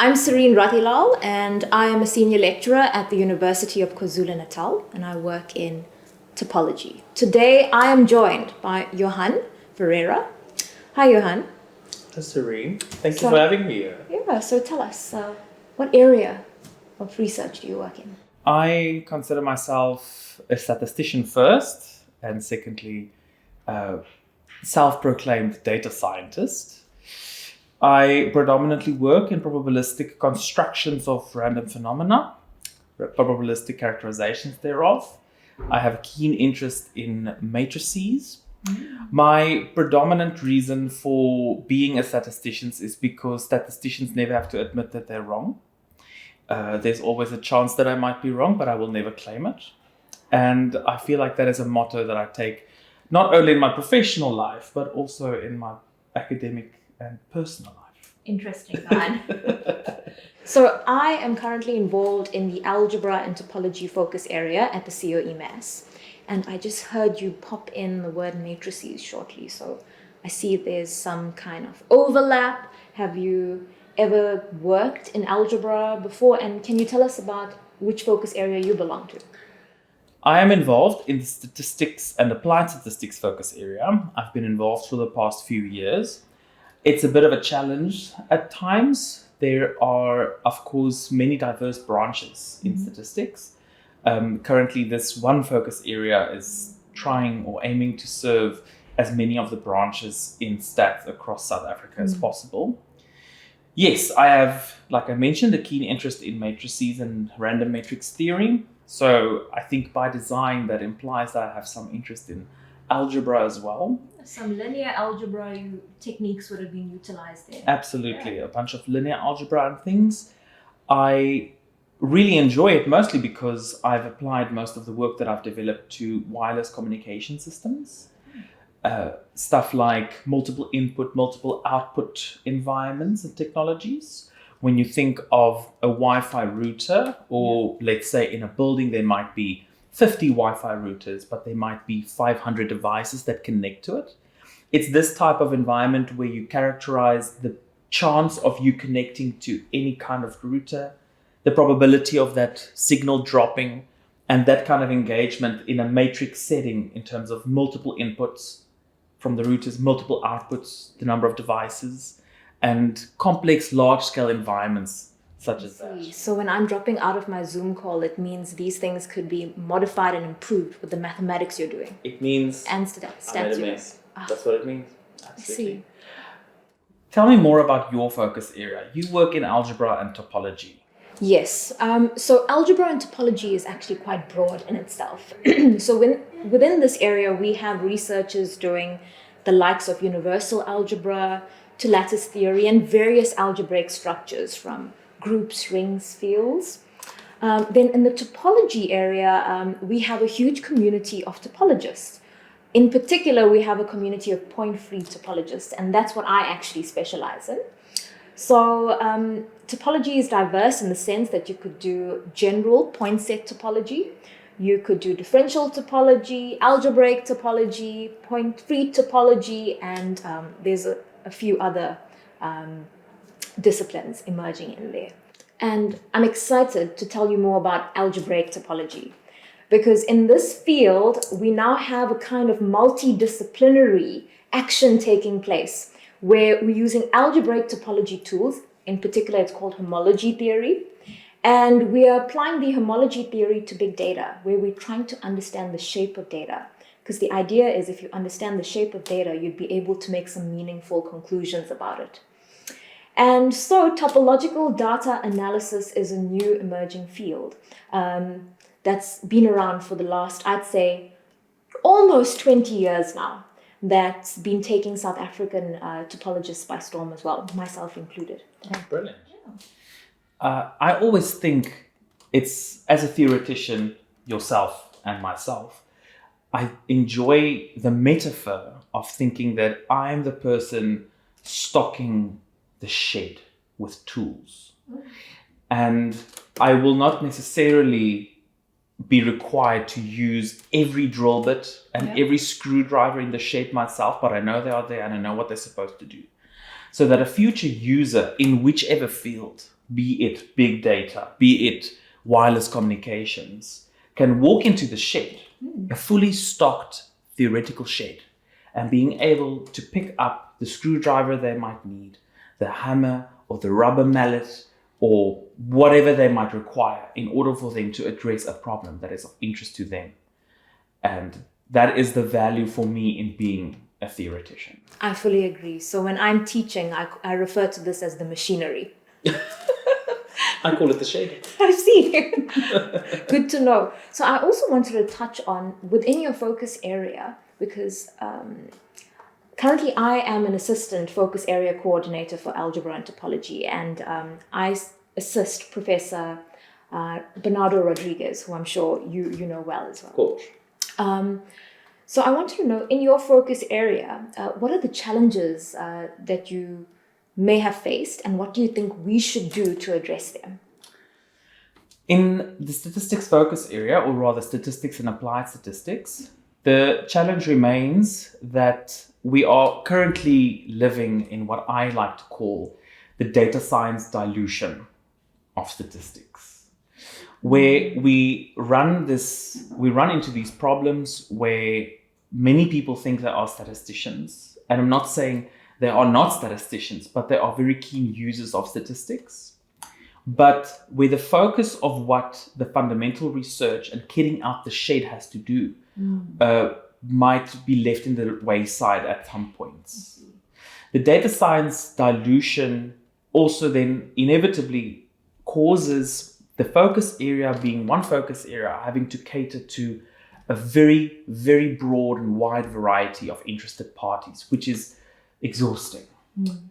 I'm Serene Rathilal, and I am a senior lecturer at the University of KwaZulu-Natal, and I work in topology. Today, I am joined by Johan Ferreira. Hi, Johan. Hi, Serene. Thank you for having me here. Yeah, so tell us, what area of research do you work in? I consider myself a statistician first, and secondly, a self-proclaimed data scientist. I predominantly work in probabilistic constructions of random phenomena, probabilistic characterizations thereof. I have a keen interest in matrices. My predominant reason for being a statistician is because statisticians never have to admit that they're wrong. There's always a chance that I might be wrong, but I will never claim it. And I feel like that is a motto that I take not only in my professional life, but also in my academic and personal life. Interesting, man. So I am currently involved in the algebra and topology focus area at the CoE-MaSS. And I just heard you pop in the word matrices shortly. So I see there's some kind of overlap. Have you ever worked in algebra before? And can you tell us about which focus area you belong to? I am involved in the statistics and applied statistics focus area. I've been involved for the past few years. It's a bit of a challenge at times. There are, of course, many diverse branches in statistics. Currently, this one focus area is trying or aiming to serve as many of the branches in stats across South Africa as possible. Yes, I have, like I mentioned, a keen interest in matrices and random matrix theory. So I think by design that implies that I have some interest in algebra as well. Some linear algebra techniques would have been utilized there. Absolutely, yeah. A bunch of linear algebra and things. I really enjoy it mostly because I've applied most of the work that I've developed to wireless communication systems. Stuff like multiple input, multiple output environments and technologies. When you think of a Wi-Fi router, or let's say in a building there might be 50 Wi-Fi routers, but there might be 500 devices that connect to it. It's this type of environment where you characterize the chance of you connecting to any kind of router, the probability of that signal dropping, and that kind of engagement in a matrix setting in terms of multiple inputs from the routers, multiple outputs, the number of devices, and complex large-scale environments such as that. So when I'm dropping out of my Zoom call, it means these things could be modified and improved with the mathematics you're doing. It means and stats. I made a mess. That's what it means. Absolutely. I see. Tell me more about your focus area. You work in algebra and topology. Yes. So algebra and topology is actually quite broad in itself. So within this area, we have researchers doing the likes of universal algebra to lattice theory and various algebraic structures from groups, rings, fields. Then in the topology area, we have a huge community of topologists. In particular, we have a community of point-free topologists, and that's what I actually specialize in. So topology is diverse in the sense that you could do general point set topology, you could do differential topology, algebraic topology, point-free topology, and there's a few other disciplines emerging in there. And I'm excited to tell you more about algebraic topology, because in this field, we now have a kind of multidisciplinary action taking place where we're using algebraic topology tools. In particular, it's called homology theory. And we are applying the homology theory to big data, where we're trying to understand the shape of data. Because the idea is if you understand the shape of data, you'd be able to make some meaningful conclusions about it. And so topological data analysis is a new emerging field that's been around for the last, I'd say, almost 20 years now. That's been taking South African topologists by storm as well, myself included. Oh, brilliant. I always think it's, as a theoretician, yourself and myself, I enjoy the metaphor of thinking that I'm the person stocking the shed with tools. And I will not necessarily be required to use every drill bit and every screwdriver in the shed myself, but I know they are there and I know what they're supposed to do. So that a future user in whichever field be it big data, be it wireless communications, can walk into the shed, a fully stocked theoretical shed, and being able to pick up the screwdriver they might need, the hammer or the rubber mallet, or whatever they might require in order for them to address a problem that is of interest to them. And that is the value for me in being a theoretician. I fully agree. So when I'm teaching, I refer to this as the machinery. I call it the shed. I see. Good to know. So I also wanted to touch on within your focus area, because currently I am an assistant focus area coordinator for algebra and topology, and I assist Professor Bernardo Rodriguez, who I'm sure you know well as well. Of course. So I wanted to know, in your focus area, what are the challenges that you may have faced, and what do you think we should do to address them? In the statistics focus area, or rather statistics and applied statistics, the challenge remains that we are currently living in what I like to call the data science dilution of statistics, where we run into these problems where many people think they are statisticians. And I'm not saying they are not statisticians, but they are very keen users of statistics. But where the focus of what the fundamental research and kitting out the shed has to do might be left in the wayside at some points. The data science dilution also then inevitably causes the focus area, being one focus area, having to cater to a very, very broad and wide variety of interested parties, which is exhausting.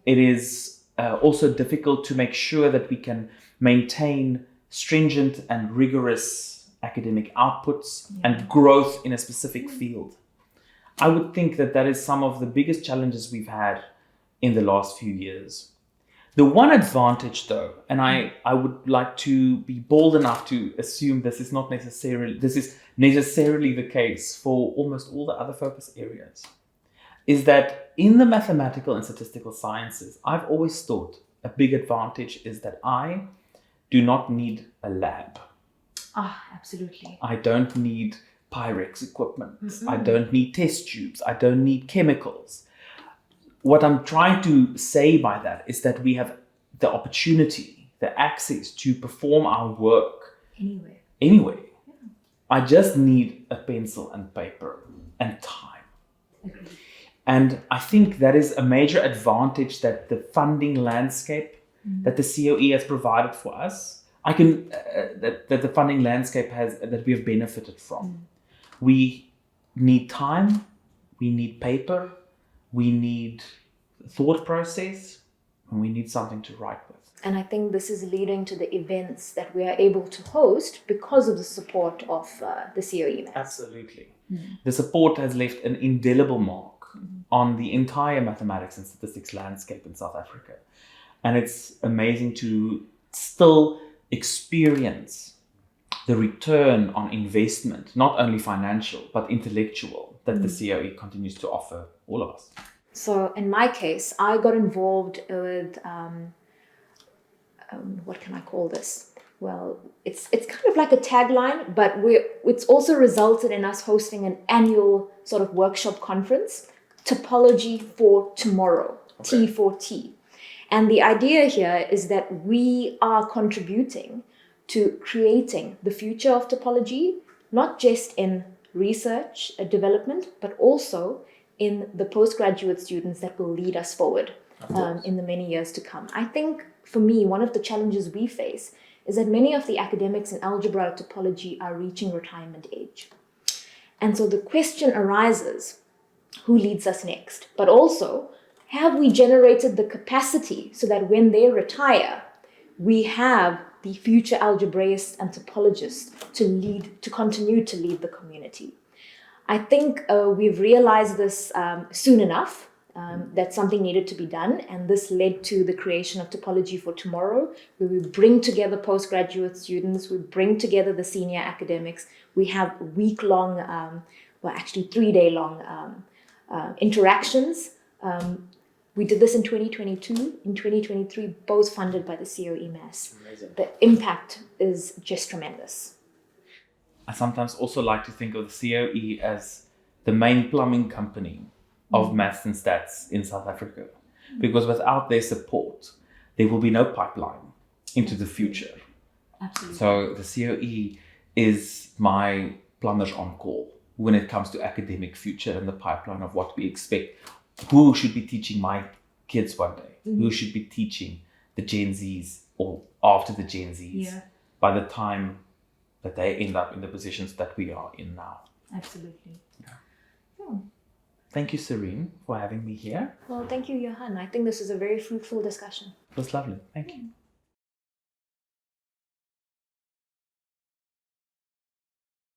It is also difficult to make sure that we can maintain stringent and rigorous academic outputs and growth in a specific field. I would think that that is some of the biggest challenges we've had in the last few years. The one advantage, though, and I would like to be bold enough to assume this is necessarily the case for almost all the other focus areas, is that in the mathematical and statistical sciences, I've always thought a big advantage is that I do not need a lab. Absolutely. I don't need Pyrex equipment. I don't need test tubes. I don't need chemicals. What I'm trying to say by that is that we have the opportunity, the access to perform our work anywhere. Yeah. I just need a pencil and paper and time. Agreed. And I think that is a major advantage that the funding landscape that the CoE has provided for us, that the funding landscape has, that we have benefited from. We need time, we need paper, we need thought process, and we need something to write with. And I think this is leading to the events that we are able to host because of the support of the CoE-MaSS. Absolutely. The support has left an indelible mark on the entire mathematics and statistics landscape in South Africa. And it's amazing to still experience the return on investment, not only financial, but intellectual, that the CoE continues to offer all of us. So in my case, I got involved with, what can I call this? Well, it's kind of like a tagline, but it's also resulted in us hosting an annual sort of workshop conference, Topology for Tomorrow, T for T. And the idea here is that we are contributing to creating the future of topology, not just in research and development, but also in the postgraduate students that will lead us forward in the many years to come. I think, for me, one of the challenges we face is that many of the academics in algebra or topology are reaching retirement age. And so the question arises, who leads us next? But also, have we generated the capacity so that when they retire, we have the future algebraists and topologists to continue to lead the community? I think we've realized this soon enough, that something needed to be done, and this led to the creation of Topology for Tomorrow, where we bring together postgraduate students, we bring together the senior academics, we have week-long, 3-day-long interactions, We did this in 2022, in 2023, both funded by the CoE-MaSS. Amazing. The impact is just tremendous. I sometimes also like to think of the CoE as the main plumbing company of maths and stats in South Africa, because without their support, there will be no pipeline into the future. Absolutely. So the CoE is my plumbers on call when it comes to academic future and the pipeline of what we expect. Who should be teaching my kids one day? Who should be teaching the Gen Zs or after the Gen Zs by the time that they end up in the positions that we are in now? Absolutely. Yeah. Oh. Thank you, Serene, for having me here. Well, thank you, Johan. I think this is a very fruitful discussion. It was lovely. Thank you.